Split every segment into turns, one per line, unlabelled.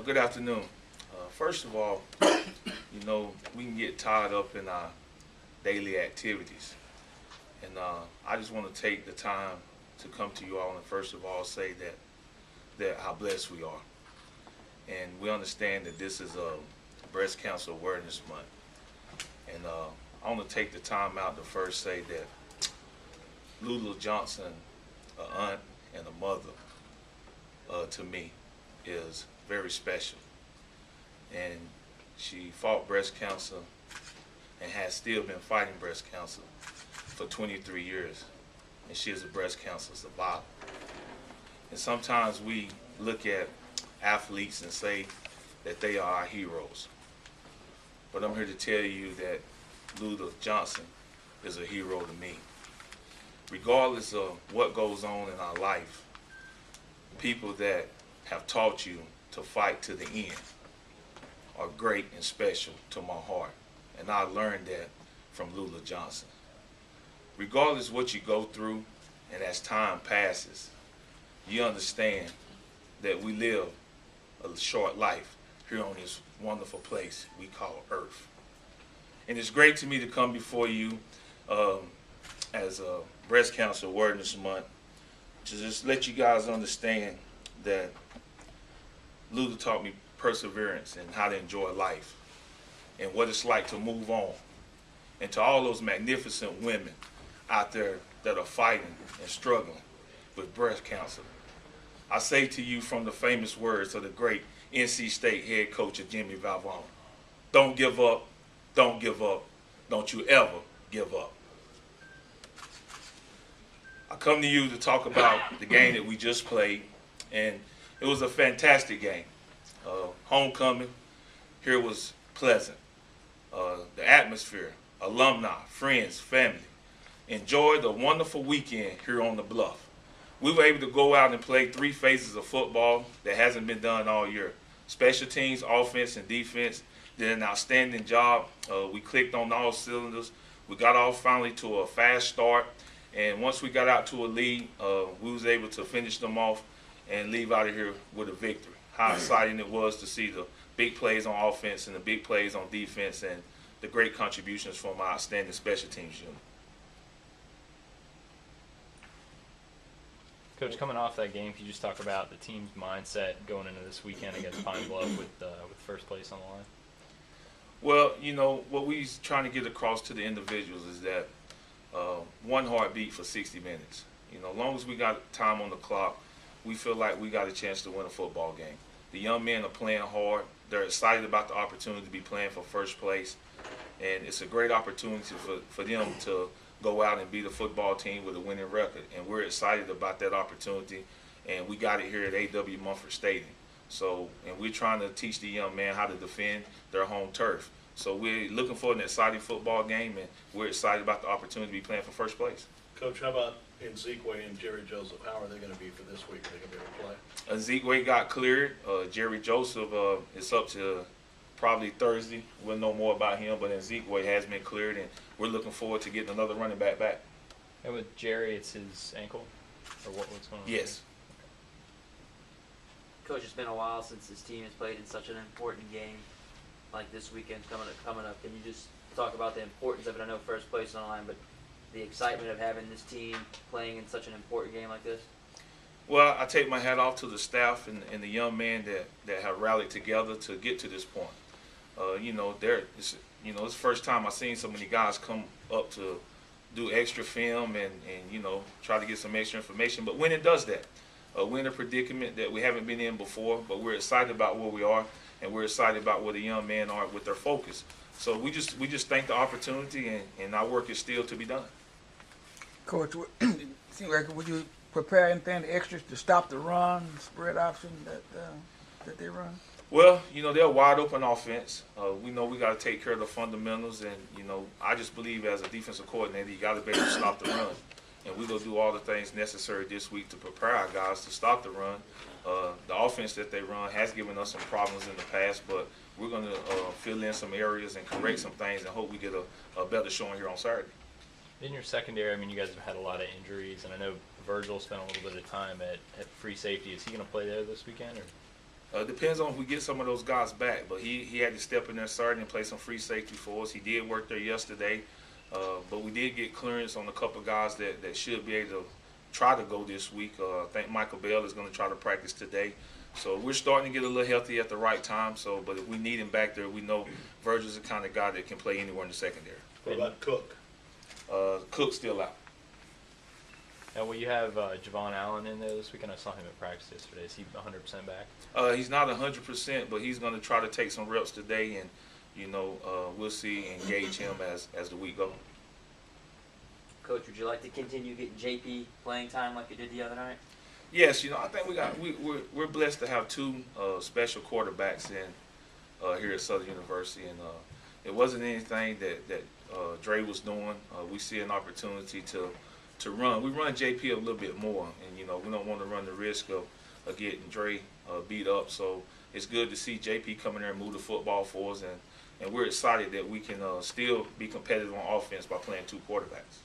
Good afternoon. First of all, we can get tied up in our daily activities. And I just want to take the time to come to you all and first of all say that how blessed we are. And we understand that this is a Breast Cancer Awareness Month. And I want to take the time out to first say that Lula Johnson, an aunt and a mother to me, is very special. And she fought breast cancer and has still been fighting breast cancer for 23 years. And she is a breast cancer survivor. And sometimes we look at athletes and say that they are our heroes. But I'm here to tell you that Lula Johnson is a hero to me. Regardless of what goes on in our life, people that have taught you to fight to the end are great and special to my heart. And I learned that from Lula Johnson. Regardless what you go through, and as time passes, you understand that we live a short life here on this wonderful place we call Earth. And it's great to me to come before you as a Breast Cancer Awareness Month to just let you guys understand that Lula taught me perseverance and how to enjoy life and what it's like to move on. And to all those magnificent women out there that are fighting and struggling with breast cancer, I say to you from the famous words of the great NC State head coach of Jimmy Valvano, don't give up, don't give up, don't you ever give up. I come to you to talk about the game that we just played, and it was a fantastic game. Homecoming here was pleasant. The atmosphere, alumni, friends, family enjoyed a wonderful weekend here on the Bluff. We were able to go out and play 3 phases of football that hasn't been done all year. Special teams, offense, and defense did an outstanding job. We clicked on all cylinders. We got off finally to a fast start, and once we got out to a lead, we was able to finish them off and leave out of here with a victory. How exciting it was to see the big plays on offense and the big plays on defense and the great contributions from our outstanding special teams unit.
Coach, coming off that game, can you just talk about the team's mindset going into this weekend against Pine-Bluff with first place on the line?
Well, what we're trying to get across to the individuals is that one heartbeat for 60 minutes. As long as we got time on the clock, we feel like we got a chance to win a football game. The young men are playing hard. They're excited about the opportunity to be playing for first place. And it's a great opportunity for them to go out and beat a football team with a winning record. And we're excited about that opportunity. And we got it here at A.W. Mumford Stadium. And we're trying to teach the young men how to defend their home turf. So we're looking for an exciting football game, and we're excited about the opportunity to be playing for first place.
Coach, how about Nzikwe and Jerry Joseph? How are they going to be for this week? Are they going to be able to play?
Nzikwe got cleared. Jerry Joseph is up to probably Thursday. We'll know more about him, but Nzikwe has been cleared, and we're looking forward to getting another running back.
And with Jerry, it's his ankle? Or what's going on?
Yes.
Coach, it's been a while since this team has played in such an important game like this weekend coming up. Can you just talk about the importance of it? I know first place on the line, but the excitement of having this team playing in such an important game like this?
Well, I take my hat off to the staff and the young men that have rallied together to get to this point. It's the first time I've seen so many guys come up to do extra film and try to get some extra information. But winning does that. We're in a predicament that we haven't been in before, but we're excited about where we are, and we're excited about where the young men are with their focus. So we just thank the opportunity, and our work is still to be done.
Coach, it seems like would you prepare anything extra to stop the run, spread option that they run?
Well, they're a wide open offense. We know we got to take care of the fundamentals, and I just believe as a defensive coordinator, you got to be able to stop the run. And we're going to do all the things necessary this week to prepare our guys to stop the run. The offense that they run has given us some problems in the past, but we're going to fill in some areas and correct some things and hope we get a better showing here on Saturday.
In your secondary, you guys have had a lot of injuries, and I know Virgil spent a little bit of time at free safety. Is he going to play there this weekend? Or?
Depends on if we get some of those guys back, but he had to step in there starting and play some free safety for us. He did work there yesterday, but we did get clearance on a couple of guys that should be able to try to go this week. I think Michael Bell is going to try to practice today. So we're starting to get a little healthy at the right time. So, but if we need him back there, we know Virgil's the kind of guy that can play anywhere in the secondary.
What about Cook?
Cook's still out.
Now, will you have Javon Allen in there this weekend? I saw him at practice yesterday. Is he 100% back?
He's not 100%, but he's going to try to take some reps today, and we'll see and gauge him as the week goes.
Coach, would you like to continue getting JP playing time like you did the other night?
Yes, I think we're blessed to have two special quarterbacks in here at Southern University, and it wasn't anything that Dre was doing. We see an opportunity to run. We run JP a little bit more, and we don't want to run the risk of getting Dre beat up. So it's good to see JP come in there and move the football for us, and we're excited that we can still be competitive on offense by playing two quarterbacks.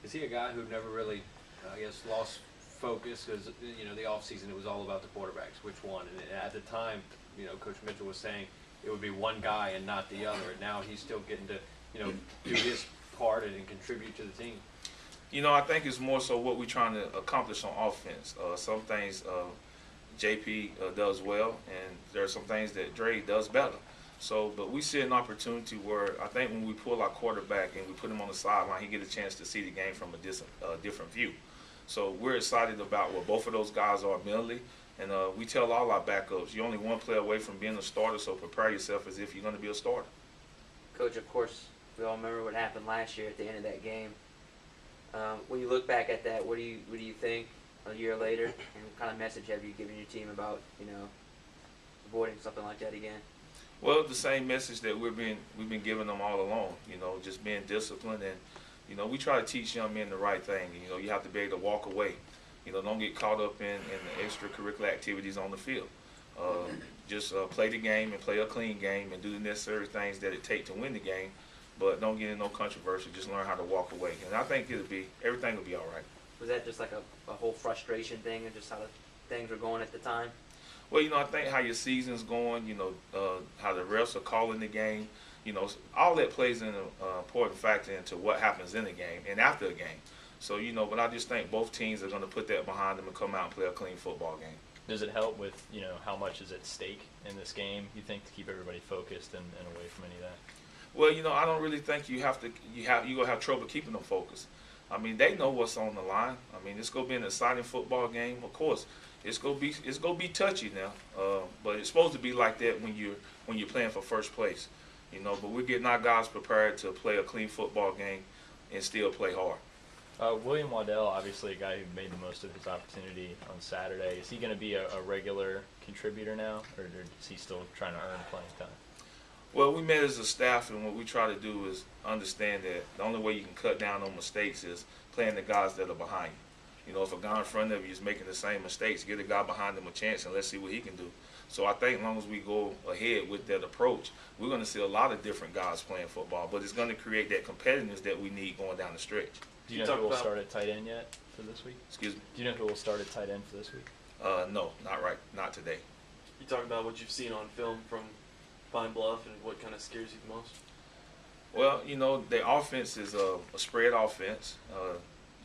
Is he a guy who never really, lost focus? Because, the offseason, it was all about the quarterbacks, which one. And at the time, Coach Mitchell was saying it would be one guy and not the other. And now he's still getting to, do his part and contribute to the team.
I think it's more so what we're trying to accomplish on offense. Some things JP does well, and there are some things that Dre does better. So, but we see an opportunity where I think when we pull our quarterback and we put him on the sideline, he get a chance to see the game from a different view. So we're excited about where both of those guys are mentally, and we tell all our backups, you're only one play away from being a starter, so prepare yourself as if you're going to be a starter.
Coach, of course, we all remember what happened last year at the end of that game. When you look back at that, what do you think a year later, and what kind of message have you given your team about avoiding something like that again?
Well, the same message that we've been giving them all along. Just being disciplined, and we try to teach young men the right thing. You have to be able to walk away. Don't get caught up in the extracurricular activities on the field. Just play the game and play a clean game and do the necessary things that it takes to win the game. But don't get in no controversy. Just learn how to walk away, and I think everything will be all right.
Was that just like a whole frustration thing, and just how things were going at the time?
Well, I think how your season's going, how the refs are calling the game, all that plays an important factor into what happens in the game and after the game. So, but I just think both teams are going to put that behind them and come out and play a clean football game.
Does it help with, how much is at stake in this game, you think, to keep everybody focused and away from any of that?
Well, I don't really think you're going to have trouble keeping them focused. I mean, they know what's on the line. I mean, it's going to be an exciting football game. Of course, it's going to be touchy now, but it's supposed to be like that when you're playing for first place. But we're getting our guys prepared to play a clean football game and still play hard.
William Waddell, obviously a guy who made the most of his opportunity on Saturday. Is he going to be a regular contributor now, or is he still trying to earn playing time?
Well, we met as a staff, and what we try to do is understand that the only way you can cut down on mistakes is playing the guys that are behind you. If a guy in front of you is making the same mistakes, give the guy behind him a chance and let's see what he can do. So I think as long as we go ahead with that approach, we're going to see a lot of different guys playing football, but it's going to create that competitiveness that we need going down the stretch.
Do you know who will start at tight end yet for this week?
Excuse me?
Do you know who will start at tight end for this week?
No, not today.
You talk about what you've seen on film from Pine-Bluff and what kind of scares you the most?
Well, the offense is a spread offense.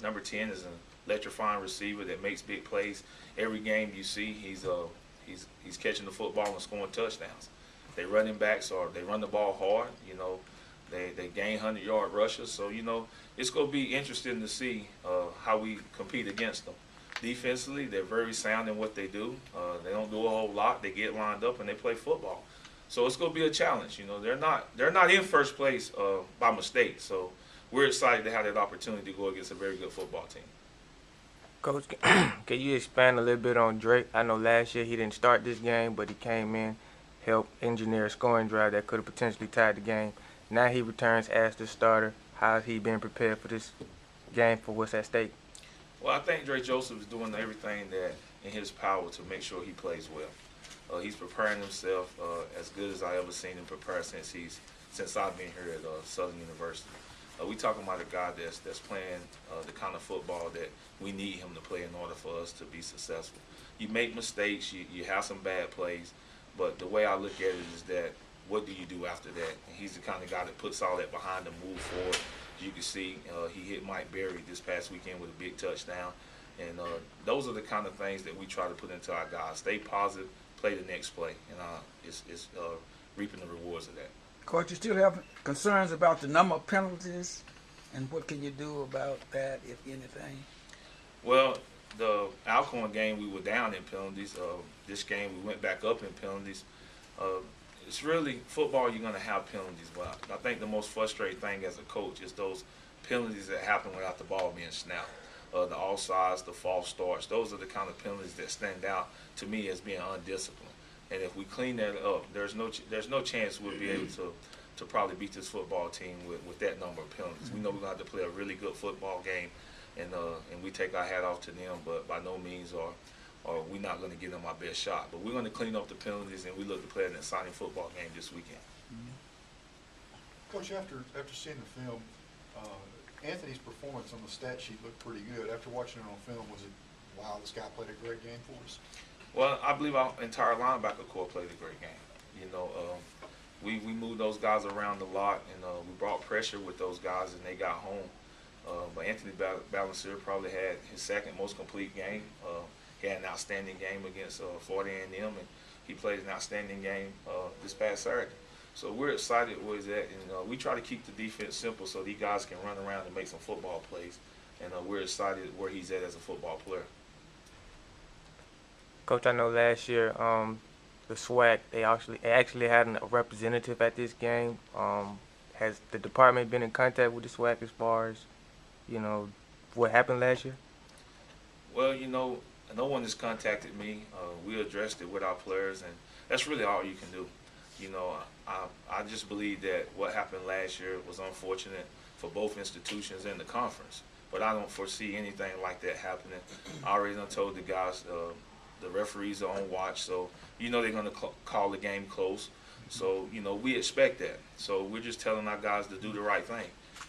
Number 10 is an electrifying receiver that makes big plays. Every game you see, he's catching the football and scoring touchdowns. They running backs they run the ball hard. They gain 100-yard rushes. So it's going to be interesting to see how we compete against them. Defensively, they're very sound in what they do. They don't do a whole lot. They get lined up and they play football. So it's going to be a challenge. They're not in first place by mistake. So we're excited to have that opportunity to go against a very good football team.
Coach, can you expand a little bit on Drake? I know last year he didn't start this game, but he came in, helped engineer a scoring drive that could have potentially tied the game. Now he returns as the starter. How has he been prepared for this game, for what's at stake?
Well, I think Dre Joseph is doing everything that in his power to make sure he plays well. He's preparing himself as good as I ever seen him prepare since I've been here at Southern University. We talking about a guy that's playing the kind of football that we need him to play in order for us to be successful. You make mistakes, you have some bad plays, but the way I look at it is that what do you do after that? And he's the kind of guy that puts all that behind him, move forward. You can see he hit Mike Berry this past weekend with a big touchdown. And those are the kind of things that we try to put into our guys. Stay positive, play the next play, and it's reaping the rewards of that.
Coach, you still have concerns about the number of penalties, and what can you do about that, if anything?
Well, the Alcorn game we were down in penalties. This game we went back up in penalties. It's really football. You're going to have penalties, but I think the most frustrating thing as a coach is those penalties that happen without the ball being snapped. The offsides, the false starts. Those are the kind of penalties that stand out to me as being undisciplined. And if we clean that up, there's no chance we'll be able to probably beat this football team with that number of penalties. We know we're going to have to play a really good football game, and we take our hat off to them, but by no means are we not going to give them our best shot. But we're going to clean up the penalties, and we look to play an exciting football game this weekend.
Coach, after seeing the film, Anthony's performance on the stat sheet looked pretty good. After watching it on film, was it, wow, this guy played a great game for us?
Well, I believe our entire linebacker corps played a great game. You know, we moved those guys around a lot, and we brought pressure with those guys, and they got home. But Anthony Balancer probably had his second most complete game. He had an outstanding game against Florida A&M, and he played an outstanding game this past Saturday. So we're excited where he's at, and we try to keep the defense simple so these guys can run around and make some football plays. And we're excited where he's at as a football player.
Coach, I know last year the SWAC, they actually had a representative at this game. Has the department been in contact with the SWAC as far as, you know, what happened last year?
Well, you know, no one has contacted me. We addressed it with our players, and that's really all you can do. You know, I just believe that what happened last year was unfortunate for both institutions and the conference. But I don't foresee anything like that happening. I already done told the guys the referees are on watch, so you know they're going to call the game close. So, you know, we expect that. So we're just telling our guys to do the right thing.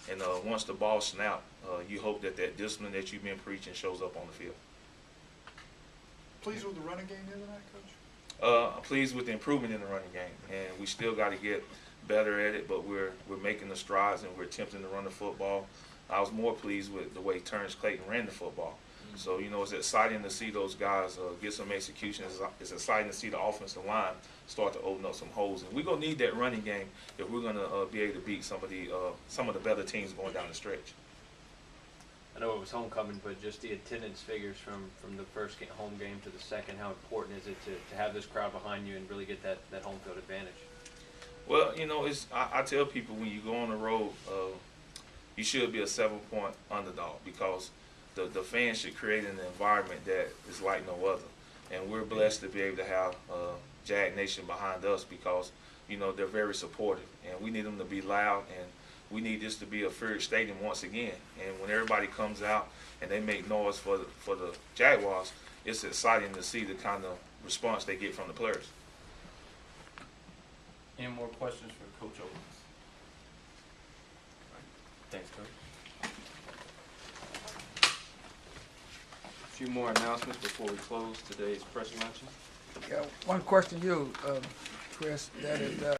And once the ball snapped, you hope that that discipline that you've been preaching shows up on the field.
Pleased with the running game the other night, Coach?
I'm pleased with the improvement in the running game, and we still got to get better at it, but we're making the strides, and we're attempting to run the football. I was more pleased with the way Terrence Clayton ran the football. So, you know, it's exciting to see those guys get some execution. It's exciting to see the offensive line start to open up some holes. And we're going to need that running game if we're going to be able to beat some of the better teams going down the stretch.
I know it was homecoming, but just the attendance figures from the first home game to the second, how important is it to have this crowd behind you and really get that home field advantage?
Well, you know, I tell people when you go on the road, you should be a 7-point underdog because the fans should create an environment that is like no other. And we're blessed to be able to have Jag Nation behind us because, you know, they're very supportive. And we need them to be loud, and we need this to be a fierce stadium once again. And when everybody comes out and they make noise for the Jaguars, it's exciting to see the kind of response they get from the players.
Any more questions for Coach Odums? Thanks, Coach. A few more announcements before we close today's press luncheon.
Yeah, one question to you, Chris, that is